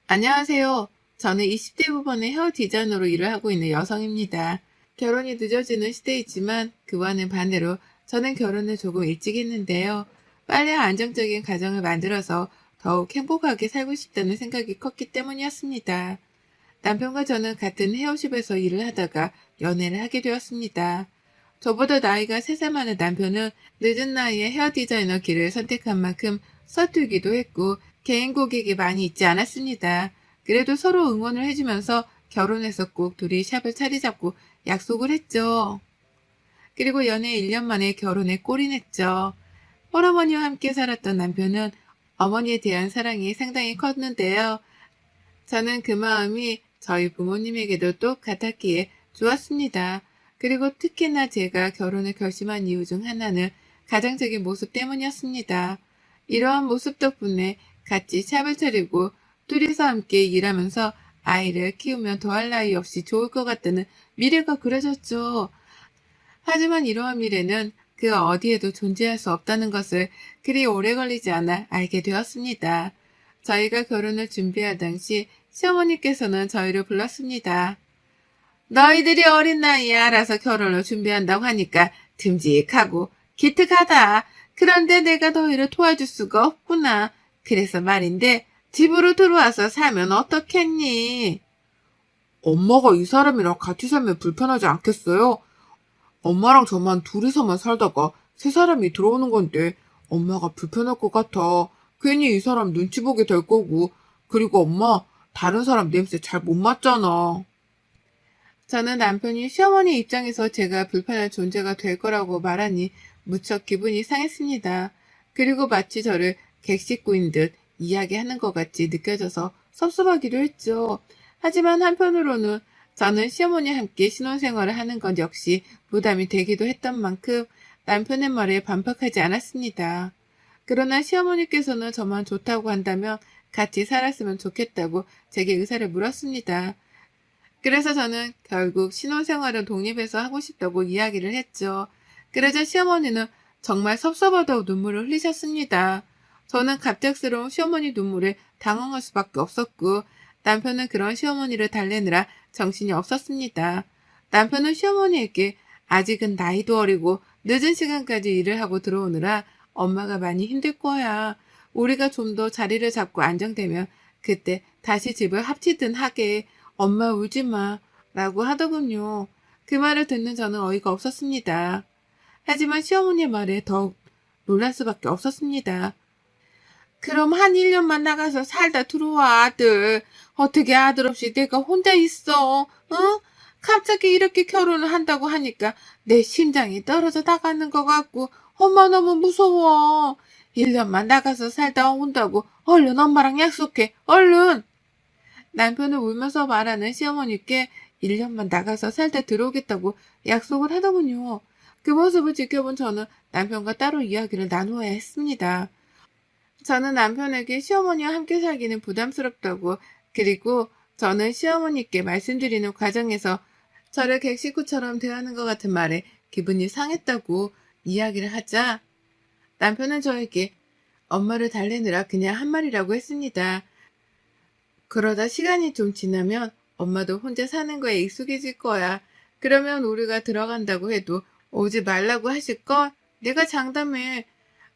안녕하세요. 저는 20대 후반의 헤어 디자이너로 일을 하고 있는 여성입니다. 결혼이 늦어지는 시대이지만 그와는 반대로 저는 결혼을 조금 일찍 했는데요. 빨리 안정적인 가정을 만들어서 더욱 행복하게 살고 싶다는 생각이 컸기 때문이었습니다. 남편과 저는 같은 헤어샵에서 일을 하다가 연애를 하게 되었습니다. 저보다 나이가 3살 많은 남편은 늦은 나이에 헤어 디자이너 길을 선택한 만큼 서툴기도 했고 개인 고객이 많이 있지 않았습니다. 그래도 서로 응원을 해주면서 결혼해서 꼭 둘이 샵을 차리 잡고 약속을 했죠. 그리고 연애 1년 만에 결혼에 골인했죠. 홀어머니와 함께 살았던 남편은 어머니에 대한 사랑이 상당히 컸는데요. 저는 그 마음이 저희 부모님에게도 똑같았기에 좋았습니다. 그리고 특히나 제가 결혼을 결심한 이유 중 하나는 가장적인 모습 때문이었습니다. 이러한 모습 덕분에 같이 샵을 차리고 둘이서 함께 일하면서 아이를 키우면 더할 나위 없이 좋을 것 같다는 미래가 그려졌죠. 하지만 이러한 미래는 그 어디에도 존재할 수 없다는 것을 그리 오래 걸리지 않아 알게 되었습니다. 저희가 결혼을 준비할 당시 시어머니께서는 저희를 불렀습니다. 너희들이 어린 나이에 알아서 결혼을 준비한다고 하니까 듬직하고 기특하다. 그런데 내가 너희를 도와줄 수가 없구나. 그래서 말인데 집으로 들어와서 살면 어떻겠니? 엄마가 이 사람이랑 같이 살면 불편하지 않겠어요? 엄마랑 저만 둘이서만 살다가 세 사람이 들어오는 건데 엄마가 불편할 것 같아. 괜히 이 사람 눈치 보게 될 거고. 그리고 엄마, 다른 사람 냄새 잘 못 맡잖아. 저는 남편이 시어머니 입장에서 제가 불편한 존재가 될 거라고 말하니 무척 기분이 상했습니다. 그리고 마치 저를 객식구인 듯 이야기하는 것 같이 느껴져서 섭섭하기도 했죠. 하지만 한편으로는 저는 시어머니와 함께 신혼생활을 하는 건 역시 부담이 되기도 했던 만큼 남편의 말에 반박하지 않았습니다. 그러나 시어머니께서는 저만 좋다고 한다면 같이 살았으면 좋겠다고 제게 의사를 물었습니다. 그래서 저는 결국 신혼생활은 독립해서 하고 싶다고 이야기를 했죠. 그러자 시어머니는 정말 섭섭하다고 눈물을 흘리셨습니다. 저는 갑작스러운 시어머니 눈물에 당황할 수밖에 없었고 남편은 그런 시어머니를 달래느라 정신이 없었습니다. 남편은 시어머니에게 아직은 나이도 어리고 늦은 시간까지 일을 하고 들어오느라 엄마가 많이 힘들 거야. 우리가 좀 더 자리를 잡고 안정되면 그때 다시 집을 합치든 하게. 엄마 울지 마. 라고 하더군요. 그 말을 듣는 저는 어이가 없었습니다. 하지만 시어머니의 말에 더욱 놀랄 수밖에 없었습니다. 그럼 한 1년만 나가서 살다 들어와, 아들. 어떻게 아들 없이 내가 혼자 있어, 응? 갑자기 이렇게 결혼을 한다고 하니까 내 심장이 떨어져 나가는 것 같고 엄마 너무 무서워. 1년만 나가서 살다 온다고 얼른 엄마랑 약속해, 얼른. 남편은 울면서 말하는 시어머니께 1년만 나가서 살다 들어오겠다고 약속을 하더군요. 그 모습을 지켜본 저는 남편과 따로 이야기를 나누어야 했습니다. 저는 남편에게 시어머니와 함께 살기는 부담스럽다고, 그리고 저는 시어머니께 말씀드리는 과정에서 저를 객식구처럼 대하는 것 같은 말에 기분이 상했다고 이야기를 하자 남편은 저에게 엄마를 달래느라 그냥 한 말이라고 했습니다. 그러다 시간이 좀 지나면 엄마도 혼자 사는 거에 익숙해질 거야. 그러면 우리가 들어간다고 해도 오지 말라고 하실걸? 내가 장담해.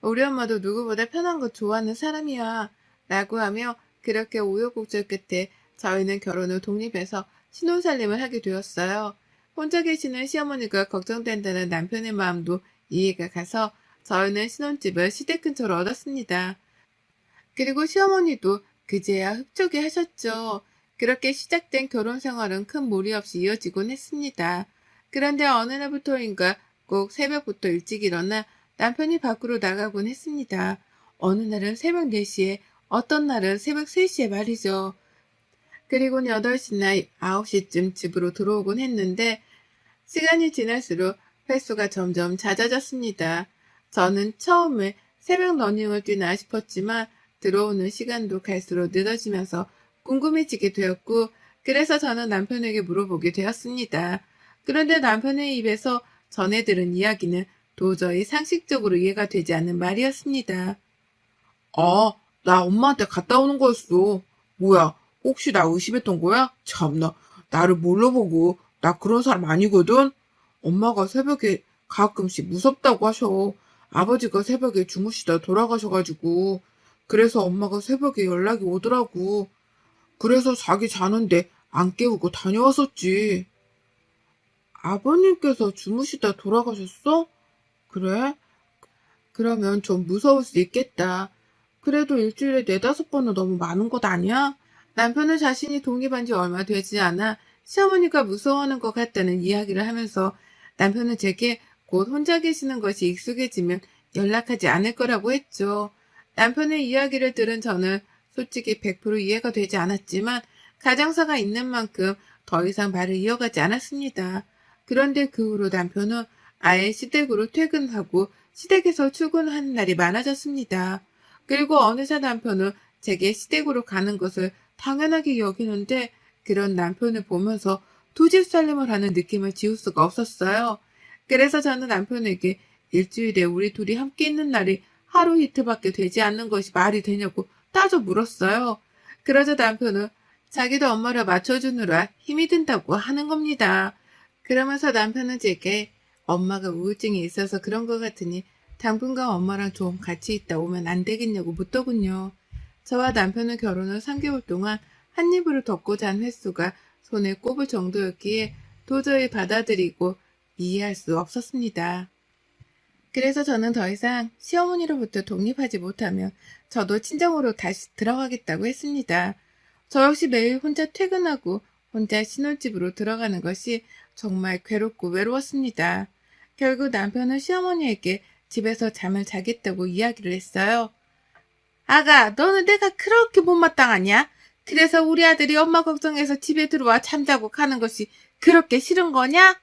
우리 엄마도 누구보다 편한 거 좋아하는 사람이야. 라고 하며 그렇게 우여곡절 끝에 저희는 결혼 후 독립해서 신혼살림을 하게 되었어요. 혼자 계시는 시어머니가 걱정된다는 남편의 마음도 이해가 가서 저희는 신혼집을 시댁 근처로 얻었습니다. 그리고 시어머니도 그제야 흡족해 하셨죠. 그렇게 시작된 결혼 생활은 큰 무리 없이 이어지곤 했습니다. 그런데 어느 날부터인가 꼭 새벽부터 일찍 일어나 남편이 밖으로 나가곤 했습니다. 어느 날은 새벽 4시에, 어떤 날은 새벽 3시에 말이죠. 그리고는 8시나 9시쯤 집으로 들어오곤 했는데 시간이 지날수록 횟수가 점점 잦아졌습니다. 저는 처음에 새벽 러닝을 뛰나 싶었지만 들어오는 시간도 갈수록 늦어지면서 궁금해지게 되었고, 그래서 저는 남편에게 물어보게 되었습니다. 그런데 남편의 입에서 전해 들은 이야기는 도저히 상식적으로 이해가 되지 않는 말이었습니다. 아, 나 엄마한테 갔다 오는 거였어. 뭐야, 혹시 나 의심했던 거야? 참나, 나를 뭘로 보고, 나 그런 사람 아니거든? 엄마가 새벽에 가끔씩 무섭다고 하셔. 아버지가 새벽에 주무시다 돌아가셔가지고, 그래서 엄마가 새벽에 연락이 오더라고. 그래서 자기 자는데 안 깨우고 다녀왔었지. 아버님께서 주무시다 돌아가셨어? 그래? 그러면 좀 무서울 수 있겠다. 그래도 일주일에 4~5번은 너무 많은 것 아니야? 남편은 자신이 독립한 지 얼마 되지 않아 시어머니가 무서워하는 것 같다는 이야기를 하면서 남편은 제게 곧 혼자 계시는 것이 익숙해지면 연락하지 않을 거라고 했죠. 남편의 이야기를 들은 저는 솔직히 100% 이해가 되지 않았지만 가정사가 있는 만큼 더 이상 말을 이어가지 않았습니다. 그런데 그 후로 남편은 아예 시댁으로 퇴근하고 시댁에서 출근하는 날이 많아졌습니다. 그리고 어느새 남편은 제게 시댁으로 가는 것을 당연하게 여기는데 그런 남편을 보면서 두 집 살림을 하는 느낌을 지울 수가 없었어요. 그래서 저는 남편에게 일주일에 우리 둘이 함께 있는 날이 하루 이틀밖에 되지 않는 것이 말이 되냐고 따져 물었어요. 그러자 남편은 자기도 엄마를 맞춰주느라 힘이 든다고 하는 겁니다. 그러면서 남편은 제게 엄마가 우울증이 있어서 그런 것 같으니 당분간 엄마랑 좀 같이 있다 오면 안 되겠냐고 묻더군요. 저와 남편은 결혼 후 3개월 동안 한 입으로 덮고 잔 횟수가 손에 꼽을 정도였기에 도저히 받아들이고 이해할 수 없었습니다. 그래서 저는 더 이상 시어머니로부터 독립하지 못하면 저도 친정으로 다시 들어가겠다고 했습니다. 저 역시 매일 혼자 퇴근하고 혼자 신혼집으로 들어가는 것이 정말 괴롭고 외로웠습니다. 결국 남편은 시어머니에게 집에서 잠을 자겠다고 이야기를 했어요. 아가, 너는 내가 그렇게 못마땅하냐? 그래서 우리 아들이 엄마 걱정해서 집에 들어와 잠자고 가는 것이 그렇게 싫은 거냐?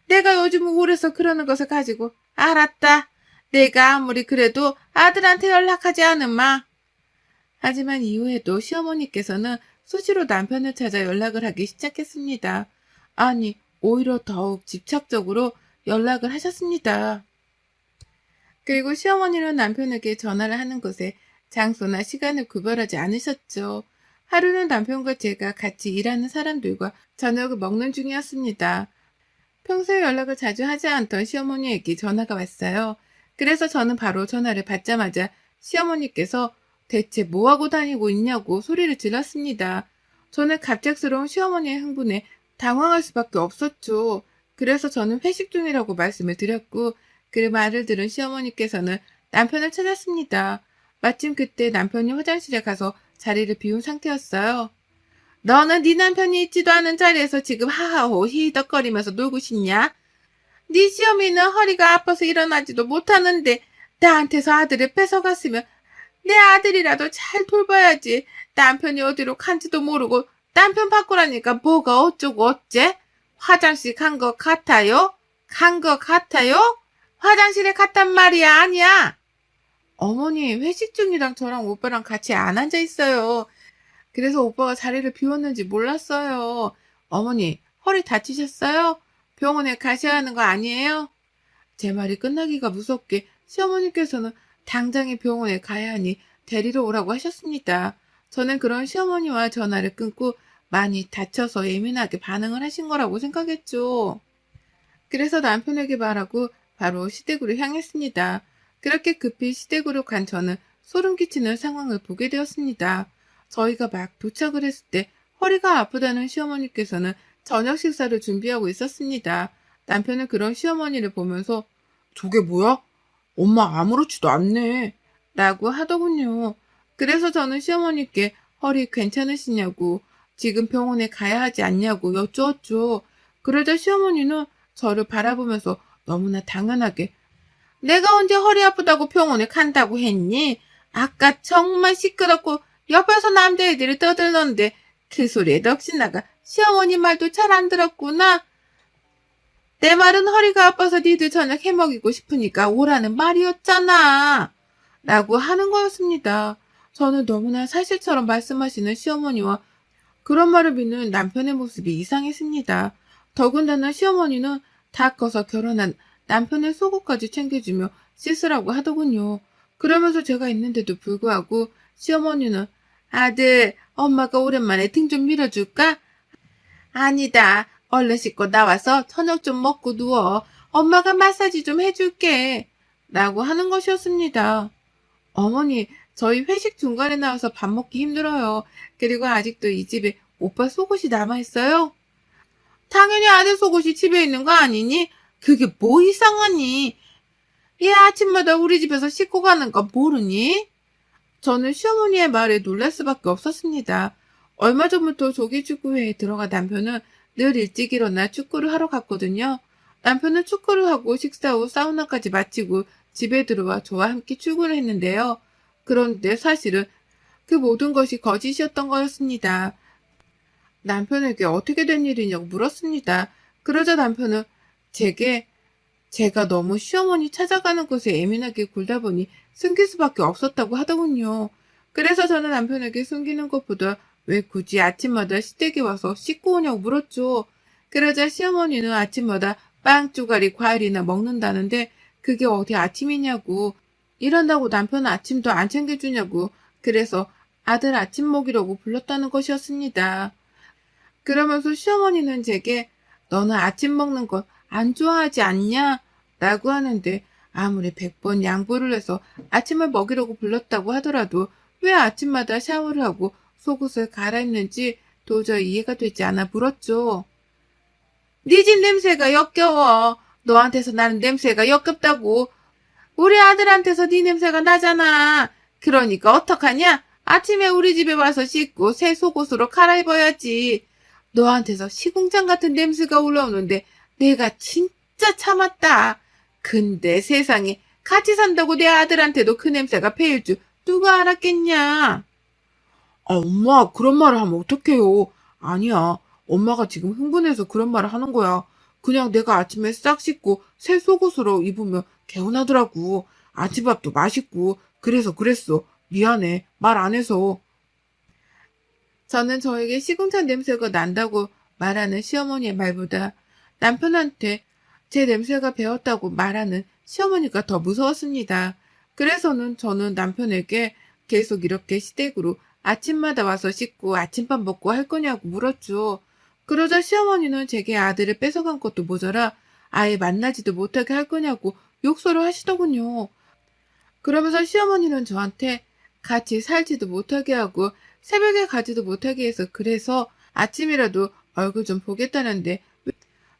내가 요즘 우울해서 그러는 것을 가지고 알았다. 내가 아무리 그래도 아들한테 연락하지 않으마. 하지만 이후에도 시어머니께서는 수시로 남편을 찾아 연락을 하기 시작했습니다. 아니, 오히려 더욱 집착적으로 연락을 하셨습니다. 그리고 시어머니는 남편에게 전화를 하는 것에 장소나 시간을 구별하지 않으셨죠. 하루는 남편과 제가 같이 일하는 사람들과 저녁을 먹는 중이었습니다. 평소에 연락을 자주 하지 않던 시어머니에게 전화가 왔어요. 그래서 저는 바로 전화를 받자마자 시어머니께서 대체 뭐하고 다니고 있냐고 소리를 질렀습니다. 저는 갑작스러운 시어머니의 흥분에 당황할 수밖에 없었죠. 그래서 저는 회식 중이라고 말씀을 드렸고 그 말을 들은 시어머니께서는 남편을 찾았습니다. 마침 그때 남편이 화장실에 가서 자리를 비운 상태였어요. 너는 네 남편이 있지도 않은 자리에서 지금 하하호 히덕거리면서 놀고 싶냐? 네 시어미는 허리가 아파서 일어나지도 못하는데 나한테서 아들을 뺏어갔으면 내 아들이라도 잘 돌봐야지. 남편이 어디로 간지도 모르고 남편 바꾸라니까 뭐가 어쩌고 어째? 화장실 간 것 같아요? 간 것 같아요? 화장실에 갔단 말이야 아니야. 어머니 회식 중이랑 저랑 오빠랑 같이 안 앉아 있어요. 그래서 오빠가 자리를 비웠는지 몰랐어요. 어머니, 허리 다치셨어요? 병원에 가셔야 하는 거 아니에요? 제 말이 끝나기가 무섭게 시어머니께서는 당장에 병원에 가야 하니 데리러 오라고 하셨습니다. 저는 그런 시어머니와 전화를 끊고 많이 다쳐서 예민하게 반응을 하신 거라고 생각했죠. 그래서 남편에게 말하고 바로 시댁으로 향했습니다. 그렇게 급히 시댁으로 간 저는 소름 끼치는 상황을 보게 되었습니다. 저희가 막 도착을 했을 때 허리가 아프다는 시어머니께서는 저녁 식사를 준비하고 있었습니다. 남편은 그런 시어머니를 보면서 저게 뭐야? 엄마 아무렇지도 않네. 라고 하더군요. 그래서 저는 시어머니께 허리 괜찮으시냐고 지금 병원에 가야 하지 않냐고 여쭈었죠. 그러자 시어머니는 저를 바라보면서 너무나 당연하게 내가 언제 허리 아프다고 병원에 간다고 했니? 아까 정말 시끄럽고 옆에서 남자애들이 떠들던데 그 소리에 넋이 나가 시어머니 말도 잘 안 들었구나. 내 말은 허리가 아파서 니들 저녁 해먹이고 싶으니까 오라는 말이었잖아. 라고 하는 거였습니다. 저는 너무나 사실처럼 말씀하시는 시어머니와 그런 말을 믿는 남편의 모습이 이상했습니다. 더군다나 시어머니는 다 커서 결혼한 남편의 속옷까지 챙겨주며 씻으라고 하더군요. 그러면서 제가 있는데도 불구하고 시어머니는 아들, 엄마가 오랜만에 등 좀 밀어줄까? 아니다. 얼른 씻고 나와서 저녁 좀 먹고 누워. 엄마가 마사지 좀 해줄게. 라고 하는 것이었습니다. 어머니, 저희 회식 중간에 나와서 밥 먹기 힘들어요. 그리고 아직도 이 집에 오빠 속옷이 남아있어요? 당연히 아들 속옷이 집에 있는 거 아니니? 그게 뭐 이상하니? 얘 아침마다 우리 집에서 씻고 가는 거 모르니? 저는 시어머니의 말에 놀랄 수밖에 없었습니다. 얼마 전부터 조기축구회에 들어가 남편은 늘 일찍 일어나 축구를 하러 갔거든요. 남편은 축구를 하고 식사 후 사우나까지 마치고 집에 들어와 저와 함께 출근을 했는데요. 그런데 사실은 그 모든 것이 거짓이었던 거였습니다. 남편에게 어떻게 된 일이냐고 물었습니다. 그러자 남편은 제가 너무 시어머니 찾아가는 곳에 예민하게 굴다 보니 숨길 수밖에 없었다고 하더군요. 그래서 저는 남편에게 숨기는 것보다 왜 굳이 아침마다 시댁에 와서 씻고 오냐고 물었죠. 그러자 시어머니는 아침마다 빵 쪼가리 과일이나 먹는다는데 그게 어디 아침이냐고. 일한다고 남편은 아침도 안 챙겨주냐고. 그래서 아들 아침 먹이라고 불렀다는 것이었습니다. 그러면서 시어머니는 제게 너는 아침 먹는 거 안 좋아하지 않냐? 라고 하는데 아무리 100번 양보를 해서 아침을 먹이려고 불렀다고 하더라도 왜 아침마다 샤워를 하고 속옷을 갈아입는지 도저히 이해가 되지 않아 물었죠. 네 집 냄새가 역겨워. 너한테서 나는 냄새가 역겹다고. 우리 아들한테서 네 냄새가 나잖아. 그러니까 어떡하냐? 아침에 우리 집에 와서 씻고 새 속옷으로 갈아입어야지. 너한테서 시궁창 같은 냄새가 올라오는데 내가 진짜 참았다. 근데 세상에 같이 산다고 내 아들한테도 그 냄새가 배일 줄 누가 알았겠냐? 엄마, 그런 말을 하면 어떡해요. 아니야. 엄마가 지금 흥분해서 그런 말을 하는 거야. 그냥 내가 아침에 싹 씻고 새 속옷으로 입으면 개운하더라고. 아침밥도 맛있고. 그래서 그랬어. 미안해. 말 안 해서. 저는 저에게 시궁창 냄새가 난다고 말하는 시어머니의 말보다 남편한테 제 냄새가 배었다고 말하는 시어머니가 더 무서웠습니다. 그래서는 저는 남편에게 계속 이렇게 시댁으로 아침마다 와서 씻고 아침밥 먹고 할 거냐고 물었죠. 그러자 시어머니는 제게 아들을 뺏어간 것도 모자라 아예 만나지도 못하게 할 거냐고 욕설을 하시더군요. 그러면서 시어머니는 저한테 같이 살지도 못하게 하고 새벽에 가지도 못하게 해서 그래서 아침이라도 얼굴 좀 보겠다는데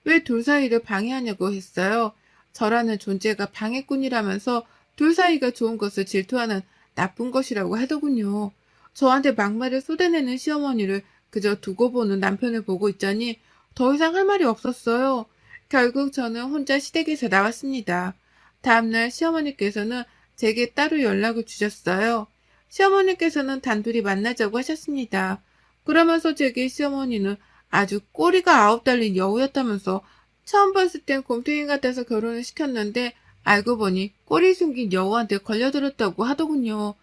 왜 둘 사이를 방해하냐고 했어요. 저라는 존재가 방해꾼이라면서 둘 사이가 좋은 것을 질투하는 나쁜 것이라고 하더군요. 저한테 막말을 쏟아내는 시어머니를 그저 두고 보는 남편을 보고 있자니 더 이상 할 말이 없었어요. 결국 저는 혼자 시댁에서 나왔습니다. 다음날 시어머니께서는 제게 따로 연락을 주셨어요. 시어머니께서는 단둘이 만나자고 하셨습니다. 그러면서 제게 시어머니는 아주 꼬리가 9달린 여우였다면서 처음 봤을 땐 곰탱이 같아서 결혼을 시켰는데 알고 보니 꼬리 숨긴 여우한테 걸려들었다고 하더군요.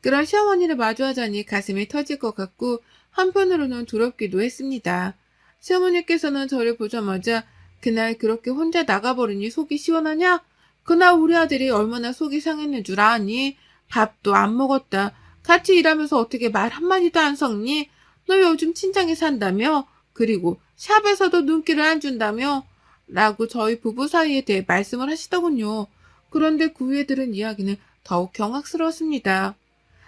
그런 시어머니를 마주하자니 가슴이 터질 것 같고 한편으로는 두렵기도 했습니다. 시어머니께서는 저를 보자마자 그날 그렇게 혼자 나가버리니 속이 시원하냐? 그날 우리 아들이 얼마나 속이 상했는 줄 아니? 밥도 안 먹었다. 같이 일하면서 어떻게 말 한마디도 안 섞니? 너 요즘 친정에 산다며? 그리고 샵에서도 눈길을 안 준다며? 라고 저희 부부 사이에 대해 말씀을 하시더군요. 그런데 그 후에 들은 이야기는 더욱 경악스러웠습니다.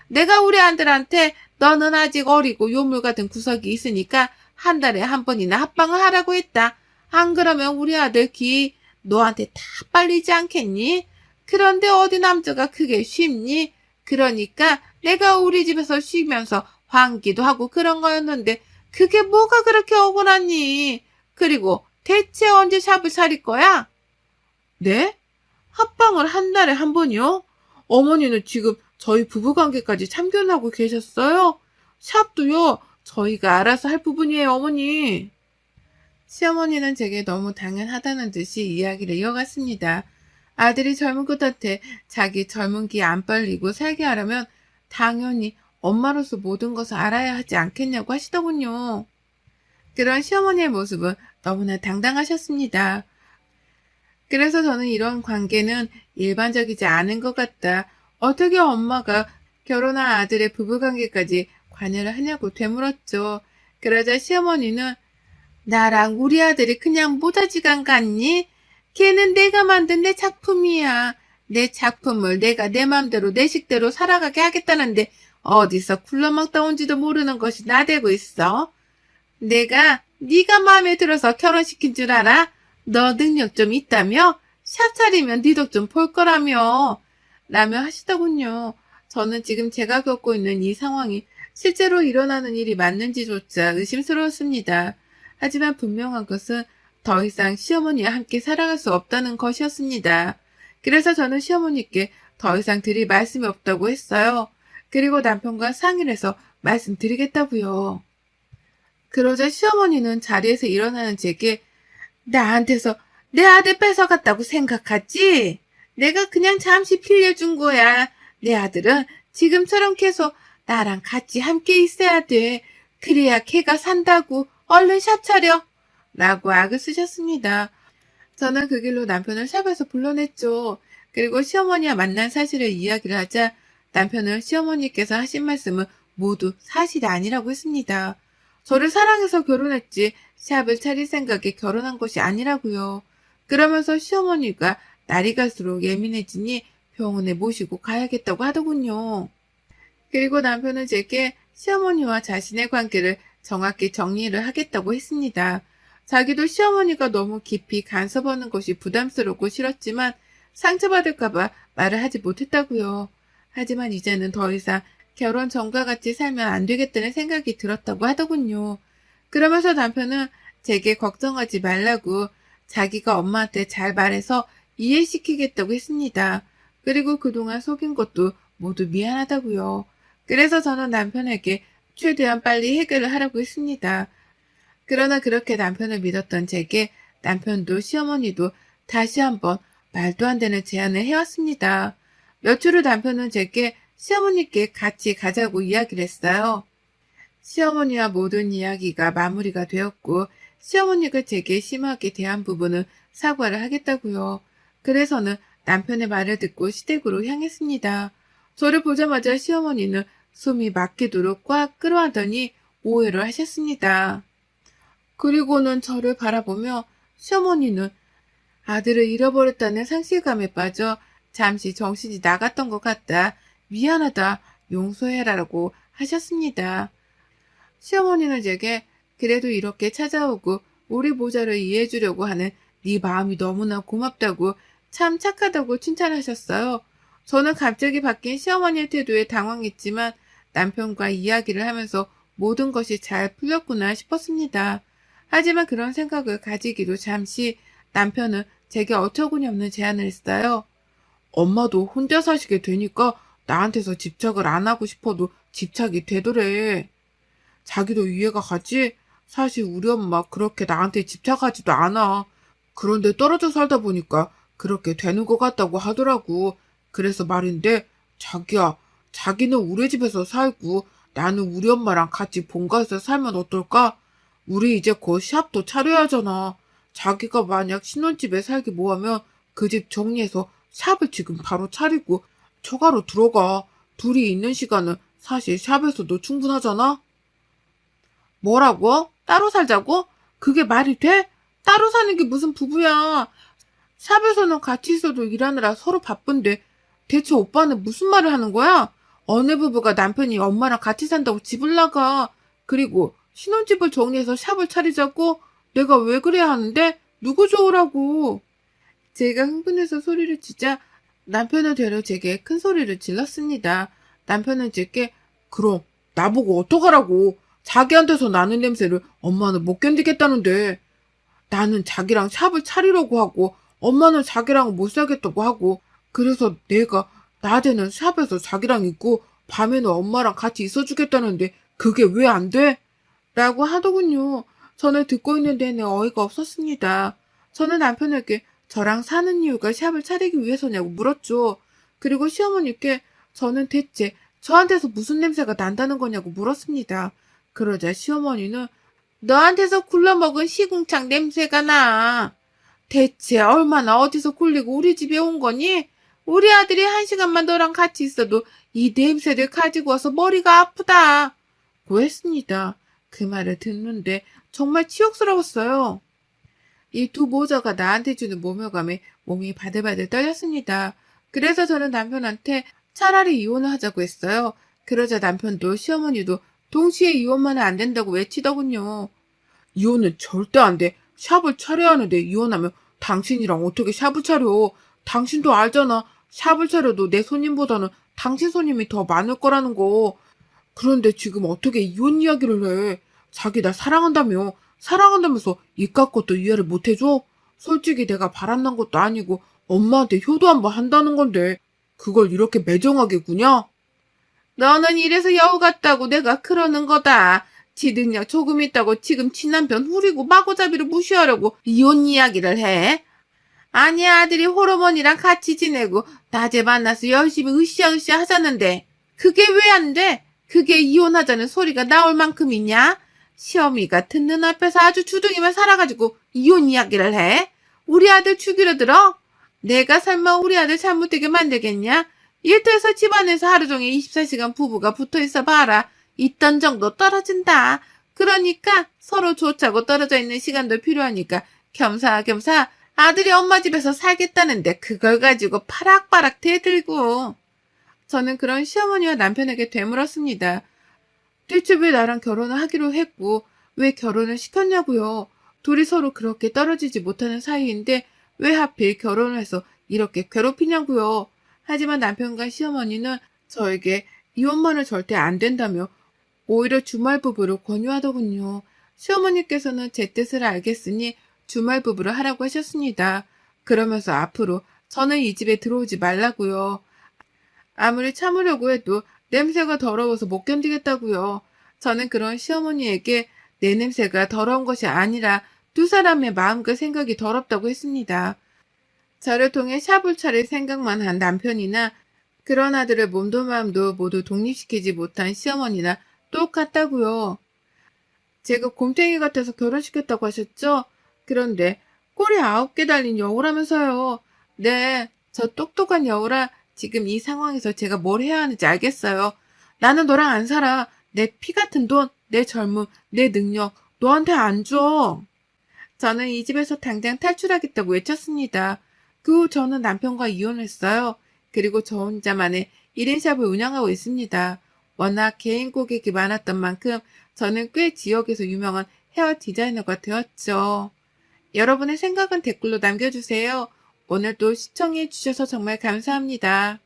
내가 우리 아들한테 너는 아직 어리고 요물 같은 구석이 있으니까 한 달에 한 번이나 합방을 하라고 했다. 안 그러면 우리 아들 기 너한테 다 빨리지 않겠니? 그런데 어디 남자가 그게 쉽니? 그러니까 내가 우리 집에서 쉬면서 환기도 하고 그런 거였는데 그게 뭐가 그렇게 억울하니? 그리고 대체 언제 샵을 차릴 거야? 네? 합방을 한 달에 한 번이요? 어머니는 지금 저희 부부관계까지 참견하고 계셨어요? 샵도요, 저희가 알아서 할 부분이에요, 어머니. 시어머니는 제게 너무 당연하다는 듯이 이야기를 이어갔습니다. 아들이 젊은 끝한테 자기 젊은 기 안 빨리고 살게 하려면 당연히 엄마로서 모든 것을 알아야 하지 않겠냐고 하시더군요. 그런 시어머니의 모습은 너무나 당당하셨습니다. 그래서 저는 이런 관계는 일반적이지 않은 것 같다. 어떻게 엄마가 결혼한 아들의 부부관계까지 관여를 하냐고 되물었죠. 그러자 시어머니는 나랑 우리 아들이 그냥 모자지간 같니? 걔는 내가 만든 내 작품이야. 내 작품을 내가 내 맘대로 내 식대로 살아가게 하겠다는데 어디서 굴러먹다 온지도 모르는 것이 나대고 있어. 내가 네가 마음에 들어서 결혼시킨 줄 알아? 너 능력 좀 있다며? 샵 차리면 네 덕 좀 볼 거라며. 라며 하시더군요. 저는 지금 제가 겪고 있는 이 상황이 실제로 일어나는 일이 맞는지조차 의심스러웠습니다. 하지만 분명한 것은 더 이상 시어머니와 함께 살아갈 수 없다는 것이었습니다. 그래서 저는 시어머니께 더 이상 드릴 말씀이 없다고 했어요. 그리고 남편과 상의를 해서 말씀드리겠다고요. 그러자 시어머니는 자리에서 일어나는 제게 나한테서 내 아들 뺏어갔다고 생각하지? 내가 그냥 잠시 빌려준 거야. 내 아들은 지금처럼 계속 나랑 같이 함께 있어야 돼. 그래야 걔가 산다고. 얼른 샵 차려. 라고 악을 쓰셨습니다. 저는 그 길로 남편을 샵에서 불러냈죠. 그리고 시어머니와 만난 사실을 이야기를 하자 남편은 시어머니께서 하신 말씀은 모두 사실이 아니라고 했습니다. 저를 사랑해서 결혼했지 샵을 차릴 생각에 결혼한 것이 아니라고요. 그러면서 시어머니가 날이 갈수록 예민해지니 병원에 모시고 가야겠다고 하더군요. 그리고 남편은 제게 시어머니와 자신의 관계를 정확히 정리를 하겠다고 했습니다. 자기도 시어머니가 너무 깊이 간섭하는 것이 부담스럽고 싫었지만 상처받을까봐 말을 하지 못했다고요. 하지만 이제는 더 이상 결혼 전과 같이 살면 안 되겠다는 생각이 들었다고 하더군요. 그러면서 남편은 제게 걱정하지 말라고 자기가 엄마한테 잘 말해서 이해시키겠다고 했습니다. 그리고 그동안 속인 것도 모두 미안하다고요. 그래서 저는 남편에게 최대한 빨리 해결을 하라고 했습니다. 그러나 그렇게 남편을 믿었던 제게 남편도 시어머니도 다시 한번 말도 안 되는 제안을 해왔습니다. 며칠 후 남편은 제게 시어머니께 같이 가자고 이야기를 했어요. 시어머니와 모든 이야기가 마무리가 되었고 시어머니가 제게 심하게 대한 부분은 사과를 하겠다고요. 그래서는 남편의 말을 듣고 시댁으로 향했습니다. 저를 보자마자 시어머니는 숨이 막히도록 꽉 끌어안더니 오해를 하셨습니다. 그리고는 저를 바라보며 시어머니는 아들을 잃어버렸다는 상실감에 빠져 잠시 정신이 나갔던 것 같다. 미안하다. 용서해라라고 하셨습니다. 시어머니는 제게 그래도 이렇게 찾아오고 우리 모자를 이해해주려고 하는 네 마음이 너무나 고맙다고 참 착하다고 칭찬하셨어요. 저는 갑자기 바뀐 시어머니의 태도에 당황했지만 남편과 이야기를 하면서 모든 것이 잘 풀렸구나 싶었습니다. 하지만 그런 생각을 가지기도 잠시 남편은 제게 어처구니 없는 제안을 했어요. 엄마도 혼자 사시게 되니까 나한테서 집착을 안 하고 싶어도 집착이 되더래. 자기도 이해가 가지? 사실 우리 엄마 그렇게 나한테 집착하지도 않아. 그런데 떨어져 살다 보니까 그렇게 되는 것 같다고 하더라고. 그래서 말인데 자기야, 자기는 우리 집에서 살고 나는 우리 엄마랑 같이 본가에서 살면 어떨까? 우리 이제 곧 샵도 차려야 하잖아. 자기가 만약 신혼집에 살기 뭐하면 그 집 정리해서 샵을 지금 바로 차리고 처가로 들어가. 둘이 있는 시간은 사실 샵에서도 충분하잖아? 뭐라고? 따로 살자고? 그게 말이 돼? 따로 사는 게 무슨 부부야. 샵에서는 같이 있어도 일하느라 서로 바쁜데 대체 오빠는 무슨 말을 하는 거야? 어느 부부가 남편이 엄마랑 같이 산다고 집을 나가. 그리고 신혼집을 정리해서 샵을 차리자고? 내가 왜 그래야 하는데? 누구 좋으라고? 제가 흥분해서 소리를 치자 남편은 되려 제게 큰 소리를 질렀습니다. 남편은 제게 그럼 나보고 어떡하라고. 자기한테서 나는 냄새를 엄마는 못 견디겠다는데. 나는 자기랑 샵을 차리려고 하고 엄마는 자기랑 못 살겠다고 하고 그래서 내가 낮에는 샵에서 자기랑 있고 밤에는 엄마랑 같이 있어주겠다는데 그게 왜 안 돼? 라고 하더군요. 저는 듣고 있는 내내 어이가 없었습니다. 저는 남편에게 저랑 사는 이유가 샵을 차리기 위해서냐고 물었죠. 그리고 시어머니께 저는 대체 저한테서 무슨 냄새가 난다는 거냐고 물었습니다. 그러자 시어머니는 너한테서 굴러먹은 시궁창 냄새가 나. 대체 얼마나 어디서 굴리고 우리 집에 온 거니? 우리 아들이 1시간만 너랑 같이 있어도 이 냄새를 가지고 와서 머리가 아프다. 고했습니다. 그 말을 듣는데 정말 치욕스러웠어요. 이 두 모자가 나한테 주는 모멸감에 몸이 바들바들 떨렸습니다. 그래서 저는 남편한테 차라리 이혼을 하자고 했어요. 그러자 남편도 시어머니도 동시에 이혼만 안 된다고 외치더군요. 이혼은 절대 안 돼. 샵을 차려야 하는데 이혼하면 당신이랑 어떻게 샵을 차려. 당신도 알잖아. 샵을 차려도 내 손님보다는 당신 손님이 더 많을 거라는 거. 그런데 지금 어떻게 이혼 이야기를 해? 자기 나 사랑한다며. 사랑한다면서 이깟 것도 이해를 못 해줘? 솔직히 내가 바람난 것도 아니고 엄마한테 효도 한번 한다는 건데 그걸 이렇게 매정하게 구냐? 너는 이래서 여우 같다고 내가 그러는 거다. 지 능력 조금 있다고 지금 친남편 후리고 마구잡이로 무시하려고 이혼 이야기를 해? 아니 아들이 호르몬이랑 같이 지내고 낮에 만나서 열심히 으쌰으쌰 하자는데 그게 왜 안 돼? 그게 이혼하자는 소리가 나올 만큼이냐? 시어미가 듣는 앞에서 아주 주둥이만 살아가지고 이혼 이야기를 해? 우리 아들 죽이려 들어? 내가 설마 우리 아들 잘못되게 만들겠냐? 일터에서 집안에서 하루 종일 24시간 부부가 붙어있어 봐라. 있던 정도 떨어진다. 그러니까 서로 좋자고 떨어져 있는 시간도 필요하니까 겸사겸사 아들이 엄마 집에서 살겠다는데 그걸 가지고 파락파락 대들고. 저는 그런 시어머니와 남편에게 되물었습니다. 대체 왜 나랑 결혼을 하기로 했고 왜 결혼을 시켰냐고요. 둘이 서로 그렇게 떨어지지 못하는 사이인데 왜 하필 결혼을 해서 이렇게 괴롭히냐고요. 하지만 남편과 시어머니는 저에게 이혼만은 절대 안 된다며 오히려 주말 부부를 권유하더군요. 시어머니께서는 제 뜻을 알겠으니 주말 부부를 하라고 하셨습니다. 그러면서 앞으로 저는 이 집에 들어오지 말라고요. 아무리 참으려고 해도 냄새가 더러워서 못 견디겠다고요. 저는 그런 시어머니에게 내 냄새가 더러운 것이 아니라 두 사람의 마음과 생각이 더럽다고 했습니다. 저를 통해 샵을 차릴 생각만 한 남편이나 그런 아들의 몸도 마음도 모두 독립시키지 못한 시어머니나 똑같다고요. 제가 곰탱이 같아서 결혼시켰다고 하셨죠? 그런데 꼬리 9개 달린 여우라면서요. 네, 저 똑똑한 여우라 지금 이 상황에서 제가 뭘 해야 하는지 알겠어요. 나는 너랑 안 살아. 내 피 같은 돈, 내 젊음, 내 능력 너한테 안 줘. 저는 이 집에서 당장 탈출하겠다고 외쳤습니다. 그 후 저는 남편과 이혼했어요. 그리고 저 혼자만의 1인샵을 운영하고 있습니다. 워낙 개인 고객이 많았던 만큼 저는 꽤 지역에서 유명한 헤어 디자이너가 되었죠. 여러분의 생각은 댓글로 남겨주세요. 오늘도 시청해주셔서 정말 감사합니다.